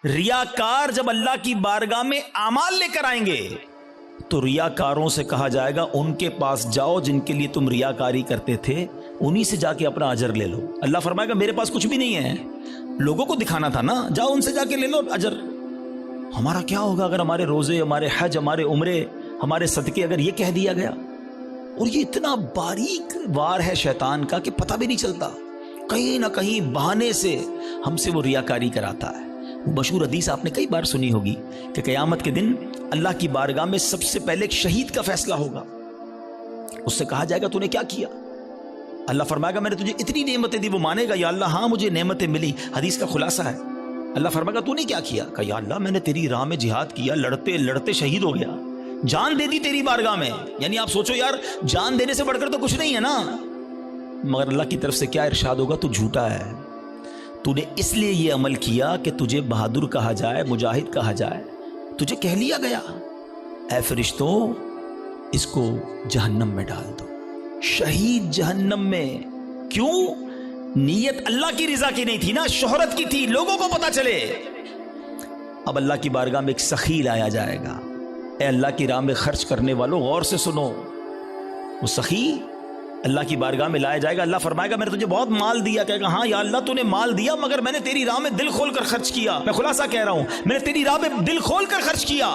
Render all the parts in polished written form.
रियाकार जब अल्लाह की बारगाह में आमाल लेकर आएंगे तो रियाकारों से कहा जाएगा उनके पास जाओ जिनके लिए तुम रियाकारी करते थे, उन्हीं से जाके अपना अजर ले लो। अल्लाह फरमाएगा मेरे पास कुछ भी नहीं है, लोगों को दिखाना था ना, जाओ उनसे जाके ले लो अजर। हमारा क्या होगा अगर हमारे रोजे, हमारे हज, हमारे उम्रे, हमारे सदके अगर ये कह दिया गया? और ये इतना बारीक वार है शैतान का कि पता भी नहीं चलता, कहीं ना कहीं बहाने से हमसे वो रियाकारी कराता है। वो मशहूर हदीस आपने कई बार सुनी होगी कि क़यामत के दिन अल्लाह की बारगाह में सबसे पहले एक शहीद का फैसला होगा। उससे कहा जाएगा तूने क्या किया? अल्लाह फरमाएगा मैंने तुझे इतनी नेमतें दी। वो मानेगा या अल्लाह हाँ मुझे नेमतें मिली। हदीस का खुलासा है, अल्लाह फरमाएगा तूने क्या किया? कहा या अल्लाह मैंने तेरी राह में जिहाद किया, लड़ते लड़ते शहीद हो गया, जान दे दी तेरी बारगाह में। यानी आप सोचो यार, जान देने से बढ़कर तो कुछ नहीं है ना। मगर अल्लाह की तरफ से क्या इरशाद होगा? तू झूठा है, तूने इसलिए ये अमल किया कि तुझे बहादुर कहा जाए, मुजाहिद कहा जाए, तुझे कह लिया गया ऐ फरिश्तों इसको जहन्नम में डाल दो। शहीद जहन्नम में क्यों? नीयत अल्लाह की रिजा की नहीं थी ना, शोहरत की थी, लोगों को पता चले। अब अल्लाह की बारगाह में एक सखी लाया जाएगा। ए अल्लाह की राह में खर्च करने वालों गौर से सुनो, वो सखी अल्लाह की बारगाह में लाया जाएगा। अल्लाह फरमाएगा मैंने तुझे बहुत माल दिया। कहेगा हाँ या अल्लाह तूने माल दिया, मगर मैंने तेरी राह में दिल खोल कर खर्च किया। मैं खुलासा कह रहा हूं, मैंने तेरी राह में दिल खोल कर खर्च किया।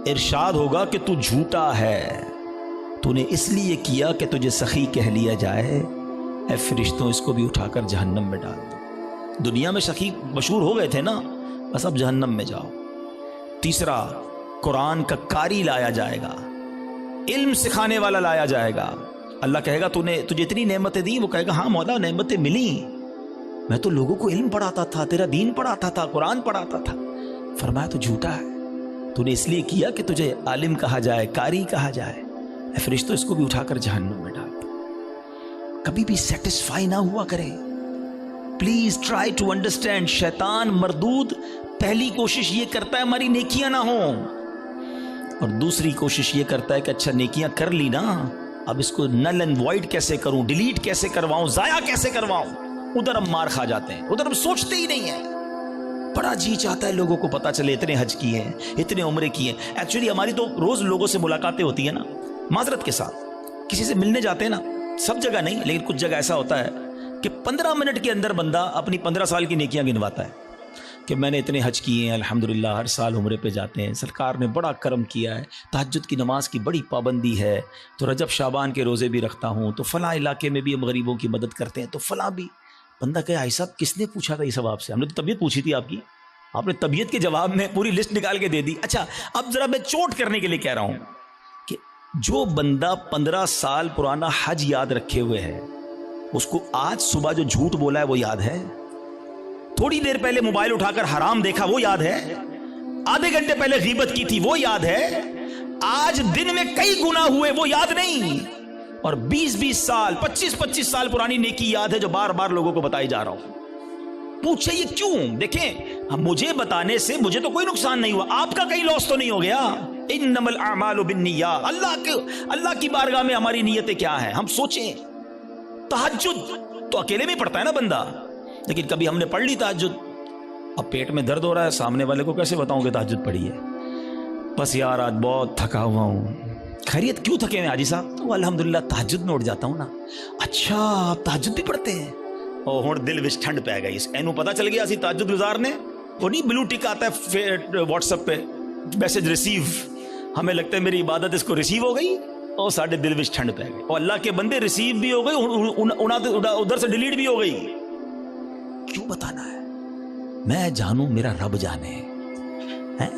इरशाद होगा कि तू झूठा है, तूने इसलिए किया कि तुझे सखी कह लिया जाए। ऐ फरिश्तों इसको भी उठाकर जहन्नम में डाल दो। दुनिया में सखी मशहूर हो गए थे ना, बस अब जहन्नम में जाओ। तीसरा, कुरान का कारी लाया जाएगा, इल्म सिखाने वाला लाया जाएगा। अल्लाह कहेगा तुझे इतनी नेमतें दी। वो कहेगा हाँ मौला नेमतें मिली, मैं तो लोगों को इल्म पढ़ाता था, तेरा दीन पढ़ाता था, कुरान पढ़ाता था। फरमाया तो झूठा है, तूने इसलिए किया कि तुझे आलिम कहा जाए, कारी कहा जाए। फरिश्तों इसको भी उठाकर जहन्नम में डाल दो। कभी भी सेटिस्फाई ना हुआ करें। प्लीज ट्राई टू अंडरस्टैंड, शैतान मरदूद पहली कोशिश ये करता है हमारी नेकियां ना हो, और दूसरी कोशिश ये करता है कि अच्छा नेकियां कर ली ना, अब इसको नल एंड वॉइड कैसे करूं, डिलीट कैसे करवाऊं, जाया कैसे करवाऊं। उधर हम मार खा जाते हैं, उधर हम सोचते ही नहीं है। बड़ा जी चाहता है लोगों को पता चले इतने हज किए हैं, इतने उम्रे किए हैं। एक्चुअली हमारी तो रोज लोगों से मुलाकातें होती है ना, माजरत के साथ किसी से मिलने जाते हैं ना, सब जगह नहीं लेकिन कुछ जगह ऐसा होता है कि 15 मिनट के अंदर बंदा अपनी 15 साल की नेकियां गिनवाता है कि मैंने इतने हज किए हैं, अल्हम्दुलिल्लाह हर साल उम्रे पे जाते हैं, सरकार ने बड़ा करम किया है, तहज्जुद की नमाज की बड़ी पाबंदी है, तो रजब शाबान के रोज़े भी रखता हूँ, तो फ़लाँ इलाके में भी हम गरीबों की मदद करते हैं, तो फ़लाँ भी। बंदा कहे आई साहब किसने पूछा था ये सब आपसे? हमने तो तबीयत पूछी थी आपकी, आपने तबीयत के जवाब में पूरी लिस्ट निकाल के दे दी। अच्छा अब ज़रा मैं चोट करने के लिए कह रहा हूँ कि जो बंदा 15 साल पुराना हज याद रखे हुए है, उसको आज सुबह जो झूठ बोला है वो याद है? थोड़ी देर पहले मोबाइल उठाकर हराम देखा वो याद है? आधे घंटे पहले गीबत की थी वो याद है? आज दिन में कई गुना हुए वो याद नहीं, और 20-20 साल 25-25 साल पुरानी नेकी याद है जो बार बार लोगों को बताई जा रहा हूं। पूछे ये क्यों? देखें मुझे बताने से मुझे तो कोई नुकसान नहीं हुआ, आपका कहीं लॉस तो नहीं हो गया। इन्नमल अमालु बिन्नियात, अल्लाह की बारगाह में हमारी नीयतें क्या है हम सोचें। तहज्जुद तो अकेले में पढ़ता है ना बंदा, लेकिन कभी हमने पढ़ ली तहज्जुद, अब पेट में दर्द हो रहा है, सामने वाले को कैसे बताऊं कि तहज्जुद पढ़ी है? बस यार आज बहुत थका हुआ हूं। खैरियत क्यों थके हैं हाजी साहब? तो अल्हम्दुलिल्लाह तहज्जुद में उठ जाता हूं ना। अच्छा आप तहज्जुद भी पढ़ते हैं? और हुण दिल विच ठंड पै गई, एनू पता चल गया सी तहज्जुद गुजार ने। वो नहीं ब्लू टिक आता है व्हाट्सएप पे, मैसेज रिसीव, हमें लगता है मेरी इबादत इसको रिसीव हो गई, और साढ़े दिल विच ठंड पै गई, और अल्लाह के बंदे रिसीव भी हो गई, उधर से डिलीट भी हो गई। क्यों बताना है? मैं जानूं मेरा रब जाने है।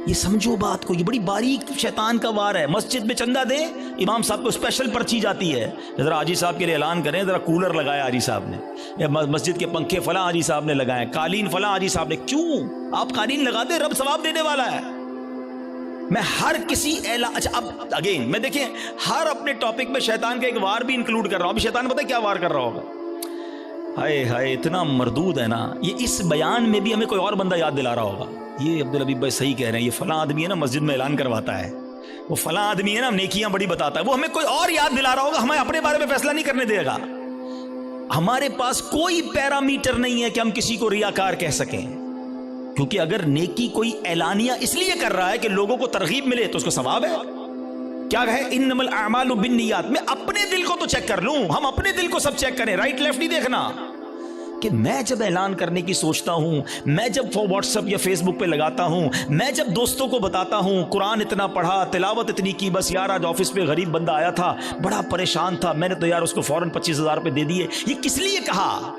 ये समझो बात को, ये बड़ी बारीक शैतान का वार है। मस्जिद में चंदा दे, इमाम साहब को स्पेशल पर्ची जाती है, जरा हाजी साहब के लिए ऐलान करें, जरा कूलर लगाया हाजी साहब ने, या मस्जिद के पंखे फला हाजी साहब ने लगाए, कालीन फला हाजी साहब ने। क्यों? आप कालीन लगा दे, रब सवाब देने वाला है। मैं हर किसी अच्छा अब अगेन मैं देखें हर अपने टॉपिक में शैतान का एक वार भी इंक्लूड कर रहा हूं। अभी शैतान पता है क्या वार कर रहा होगा? हाय हाय इतना मरदूद है ना ये, इस बयान में भी हमें कोई और बंदा याद दिला रहा होगा, ये अब्दुल हबीब भाई सही कह रहे हैं, ये फला आदमी है ना मस्जिद में ऐलान करवाता है, वो फला आदमी है ना नेकियां बड़ी बताता है, वो हमें कोई और याद दिला रहा होगा, हमें अपने बारे में फैसला नहीं करने देगा। हमारे पास कोई पैरामीटर नहीं है कि हम किसी को रियाकार कह सकें। کیونکہ اگر نیکی کوئی اعلانیہ اس لیے کر رہا ہے کہ لوگوں کو ترغیب ملے تو اس کو ثواب ہے. کیا ہے انما الاعمال بالنیات. میں اپنے دل کو تو چیک کر لوں, ہم اپنے دل کو سب چیک کریں, رائٹ لیفٹ نہیں دیکھنا. کہ میں جب اعلان کرنے کی سوچتا ہوں, میں جب واٹس ایپ یا فیس بک پہ لگاتا ہوں, میں جب دوستوں کو بتاتا ہوں قرآن اتنا پڑھا, تلاوت اتنی کی, بس یار آج آفس پہ غریب بندہ آیا تھا, بڑا پریشان تھا, میں نے تو یار اس کو فوراً 25,000 روپے دے دیے, یہ کس لیے کہا؟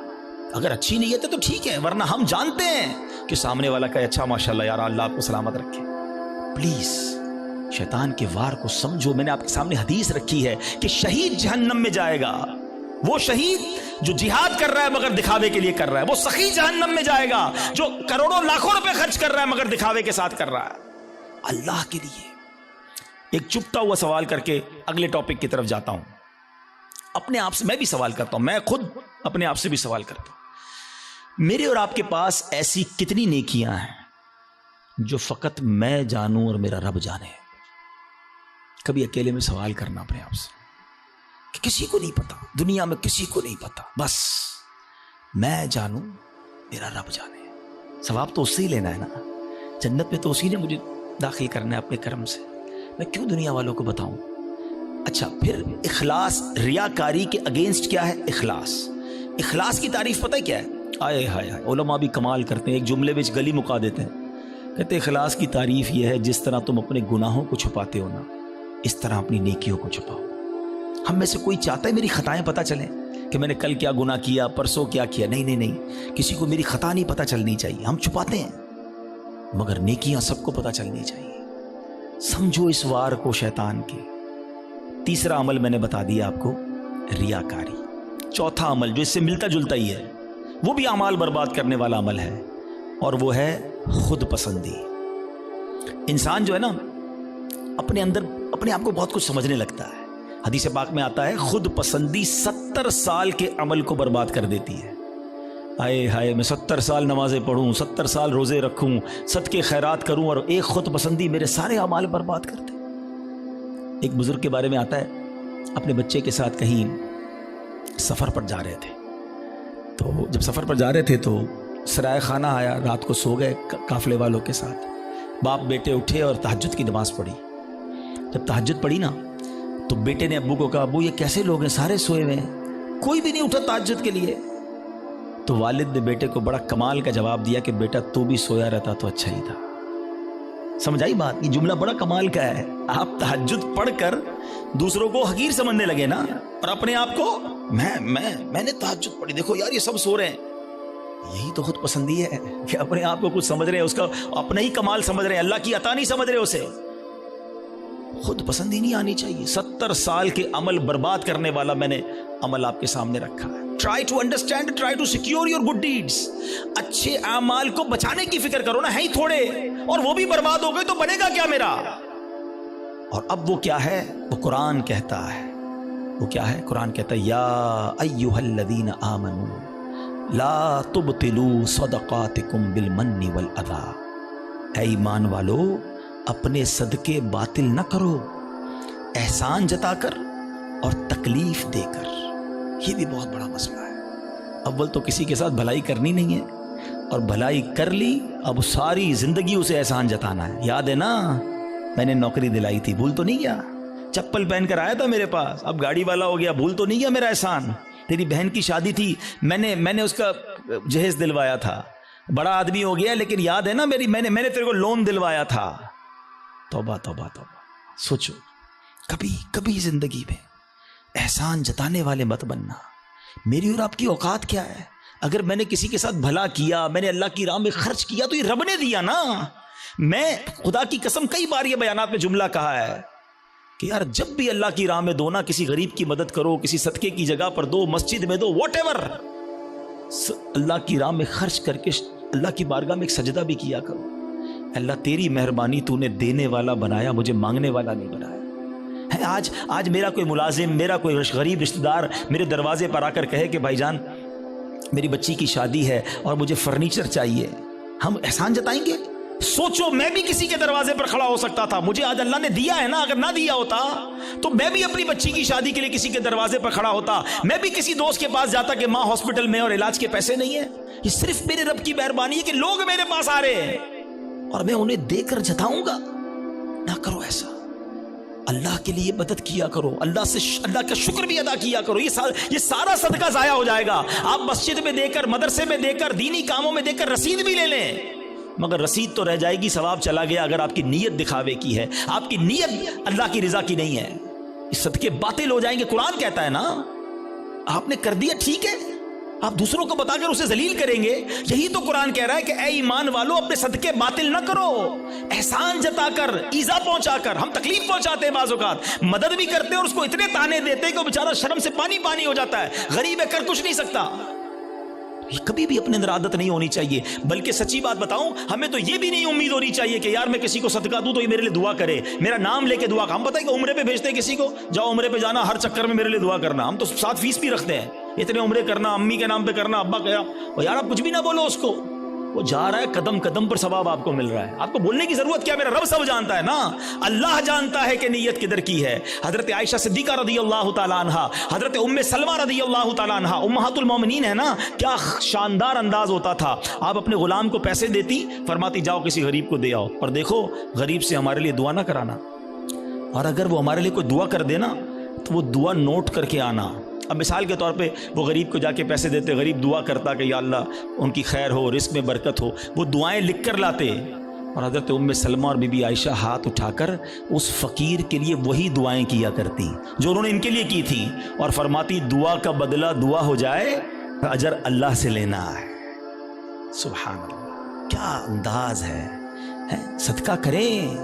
اگر اچھی نیت ہے تو ٹھیک ہے, ورنہ ہم جانتے ہیں کہ سامنے والا کہے اچھا ماشاءاللہ یار اللہ آپ کو سلامت رکھے. پلیز شیطان کے وار کو سمجھو. میں نے آپ کے سامنے حدیث رکھی ہے کہ شہید جہنم میں جائے گا, وہ شہید جو جہاد کر رہا ہے مگر دکھاوے کے لیے کر رہا ہے, وہ سخی جہنم میں جائے گا جو کروڑوں لاکھوں روپے خرچ کر رہا ہے مگر دکھاوے کے ساتھ کر رہا ہے اللہ کے لیے. ایک چپتا ہوا سوال کر کے اگلے ٹاپک کی طرف جاتا ہوں. اپنے آپ سے میں بھی سوال کرتا ہوں, میں خود اپنے آپ سے بھی سوال کرتا ہوں. میرے اور آپ کے پاس ایسی کتنی نیکیاں ہیں جو فقط میں جانوں اور میرا رب جانے. کبھی اکیلے میں سوال کرنا اپنے آپ سے کہ کسی کو نہیں پتا, دنیا میں کسی کو نہیں پتا, بس میں جانوں میرا رب جانے. ثواب تو اس سے ہی لینا ہے نا, جنت میں تو اسی نے مجھے داخل کرنا ہے اپنے کرم سے, میں کیوں دنیا والوں کو بتاؤں. اچھا پھر اخلاص, ریاکاری کے اگینسٹ کیا ہے اخلاص. اخلاص کی تعریف پتہ ہے کیا ہے؟ آئے ہائے ہائے, علماء بھی کمال کرتے ہیں, ایک جملے میں گلی مکا دیتے ہیں. کہتے اخلاص کی تعریف یہ ہے جس طرح تم اپنے گناہوں کو چھپاتے ہو نا, اس طرح اپنی نیکیوں کو چھپاؤ. ہم میں سے کوئی چاہتا ہے میری خطائیں پتہ چلیں کہ میں نے کل کیا گناہ کیا, پرسوں کیا کیا؟ نہیں نہیں نہیں, کسی کو میری خطا نہیں پتہ چلنی چاہیے. ہم چھپاتے ہیں مگر نیکیاں سب کو پتہ چلنی چاہیے. سمجھو اس وار کو شیطان کے. تیسرا عمل میں نے بتا دیا آپ کو, ریاکاری. چوتھا عمل جو اس سے ملتا جلتا ہی ہے, وہ بھی اعمال برباد کرنے والا عمل ہے, اور وہ ہے خود پسندی. انسان جو ہے نا اپنے اندر اپنے آپ کو بہت کچھ سمجھنے لگتا ہے. حدیث پاک میں آتا ہے خود پسندی 70 سال کے عمل کو برباد کر دیتی ہے. آئے ہائے, میں 70 سال نمازیں پڑھوں, 70 سال روزے رکھوں, صدقے خیرات کروں, اور ایک خود پسندی میرے سارے اعمال برباد کر دے. ایک بزرگ کے بارے میں آتا ہے, اپنے بچے کے ساتھ کہیں سفر پر جا رہے تھے. تو جب سفر پر جا رہے تھے تو سرائے خانہ آیا, رات کو سو گئے قافلے والوں کے ساتھ. باپ بیٹے اٹھے اور تہجد کی نماز پڑھی. جب تہجد پڑھی نا تو بیٹے نے ابو کو کہا ابو یہ کیسے لوگ ہیں, سارے سوئے ہوئے ہیں, کوئی بھی نہیں اٹھا تہجد کے لیے. تو والد نے بیٹے کو بڑا کمال کا جواب دیا کہ بیٹا تو بھی سویا رہتا تو اچھا ہی تھا. سمجھ آئی بات؟ یہ جملہ بڑا کمال کا ہے. آپ تہجد پڑھ کر دوسروں کو حقیر سمجھنے لگے نا, اور اپنے آپ کو میں نے تہجد پڑھی, دیکھو یار یہ سب سو رہے ہیں. یہی تو خود پسندی ہے کہ اپنے آپ کو کچھ سمجھ رہے ہیں, اس کا اپنا ہی کمال سمجھ رہے ہیں, اللہ کی عطا نہیں سمجھ رہے اسے. خود پسندی نہیں آنی چاہیے. 70 سال کے عمل برباد کرنے والا میں نے عمل آپ کے سامنے رکھا ہے. Try to understand, try to secure your good deeds. اچھے اعمال کو بچانے کی فکر کرو نا, ہے ہی تھوڑے, اور وہ بھی برباد ہو گئے تو بنے گا کیا میرا. اور اب وہ کیا ہے, وہ قرآن کہتا ہے. وہ کیا ہے؟ قرآن کہتا ہے یا ایھا الذین آمنوا لا تبطلوا صدقاتکم بالمن والاذی. اے ایمان والو اپنے صدقے باطل نہ کرو احسان جتا کر اور تکلیف دے کر. یہ بھی بہت بڑا مسئلہ ہے. اول تو کسی کے ساتھ بھلائی کرنی نہیں ہے, اور بھلائی کر لی اب ساری زندگی اسے احسان جتانا ہے. یاد ہے نا میں نے نوکری دلائی تھی, بھول تو نہیں گیا؟ چپل پہن کر آیا تھا میرے پاس, اب گاڑی والا ہو گیا, بھول تو نہیں گیا میرا احسان؟ تیری بہن کی شادی تھی, میں نے اس کا جہیز دلوایا تھا, بڑا آدمی ہو گیا, لیکن یاد ہے نا میں نے تیرے کو لون دلوایا تھا. توبہ توبہ توبہ. سوچو کبھی زندگی میں احسان جتانے والے مت بننا. میری اور آپ کی اوقات کیا ہے؟ اگر میں نے کسی کے ساتھ بھلا کیا, میں نے اللہ کی راہ میں خرچ کیا تو یہ رب نے دیا نا. میں خدا کی قسم کئی بار یہ بیانات میں جملہ کہا ہے کہ یار جب بھی اللہ کی راہ میں دو نا, کسی غریب کی مدد کرو, کسی صدقے کی جگہ پر دو, مسجد میں دو, واٹ ایور, اللہ کی راہ میں خرچ کر کے اللہ کی بارگاہ میں ایک سجدہ بھی کیا کرو. اللہ تیری مہربانی, تو نے دینے والا بنایا, مجھے مانگنے والا نہیں بنایا. آج میرا کوئی ملازم, میرا کوئی غریب رشتہ دار میرے دروازے پر آ کر کہے کہ بھائی جان میری بچی کی شادی ہے اور مجھے فرنیچر چاہیے, ہم احسان جتائیں گے؟ सोचो मैं भी किसी के दरवाजे पर खड़ा हो सकता था, मुझे आज अल्लाह ने दिया है ना, अगर ना दिया होता तो मैं भी अपनी बच्ची की शादी के लिए किसी के दरवाजे पर खड़ा होता, मैं भी किसी दोस्त के पास जाता कि माँ हॉस्पिटल में और इलाज के पैसे नहीं है। ये सिर्फ मेरे रब की मेहरबानी है कि लोग मेरे पास आ रहे हैं और मैं उन्हें देकर जताऊंगा। ना करो ऐसा, अल्लाह के लिए मदद किया करो, अल्लाह का शुक्र भी अदा किया करो। ये सारा सदका जाया हो जाएगा। आप मस्जिद में देकर, मदरसे में देकर, दीनी कामों में देकर रसीद भी ले लें, मगर रसीद तो रह जाएगी, सवाब चला गया अगर आपकी नीयत दिखावे की है, आपकी नीयत अल्लाह की रजा की नहीं है। इस सदके बातिल हो जाएंगे। कुरान कहता है ना, आपने कर दिया ठीक है, आप दूसरों को बताकर उसे जलील करेंगे। यही तो कुरान कह रहा है कि ए ईमान वालों, अपने सदके बातिल ना करो, एहसान जताकर, ईजा पहुंचाकर। हम तकलीफ पहुंचाते हैं, बाज़ औक़ात मदद भी करते हैं और उसको इतने ताने देते हैं कि वो बेचारा शर्म से पानी पानी हो जाता है, गरीब है, कर कुछ नहीं सकता। ये कभी भी अपने अंदर आदत नहीं होनी चाहिए। बल्कि सच्ची बात बताऊं, हमें तो ये भी नहीं उम्मीद होनी चाहिए कि यार मैं किसी को सदका दूं तो ये मेरे लिए दुआ करे, मेरा नाम लेके दुआ। हम पता है कि उम्रे पे भेजते हैं किसी को, जाओ उम्रे पे जाना, हर चक्कर में मेरे लिए दुआ करना। हम तो 7 फीस भी रखते हैं, इतने उम्रे करना, अम्मी के नाम पे करना, अब्बा का। और यार आप कुछ भी ना बोलो उसको, वो जा रहा है, कदम कदम पर सवाब आपको मिल रहा है। आपको बोलने की जरूरत क्या, मेरा रब सब जानता है ना, अल्लाह जानता है कि नीयत किधर की है। हजरत आयशा सिद्दीका रदी अल्लाह तआला अन्हा, हजरत उम्मे सलमा रदी अल्लाह तआला अन्हा, उम्महातुल मोमिनीन है ना, क्या शानदार अंदाज होता था। आप अपने गुलाम को पैसे देती, फरमाती जाओ किसी गरीब को दे आओ, और देखो गरीब से हमारे लिए दुआ ना कराना, और अगर वो हमारे लिए कोई दुआ कर देना तो वो दुआ नोट करके आना। अब मिसाल के तौर पे वो गरीब को जाके पैसे देते, गरीब दुआ करता कि या अल्लाह उनकी खैर हो, रिस्क में बरकत हो, वो दुआएं लिख कर लाते। और हज़रत उम्मे सलमा और बीबी आयशा हाथ उठाकर उस फ़कीर के लिए वही दुआएं किया करती जो उन्होंने इनके लिए की थी, और फरमाती दुआ का बदला दुआ हो जाए, अजर अल्लाह से लेना है। सुभान अल्लाह, क्या अंदाज है? सदका करें,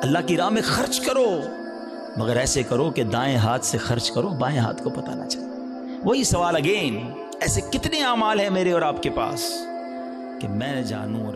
अल्लाह की राह में खर्च करो, मगर ऐसे करो कि दाएं हाथ से खर्च करो, बाएं हाथ को पता ना चले। वही सवाल अगेन, ऐसे कितने अमाल हैं मेरे और आपके पास कि मैं जानूं और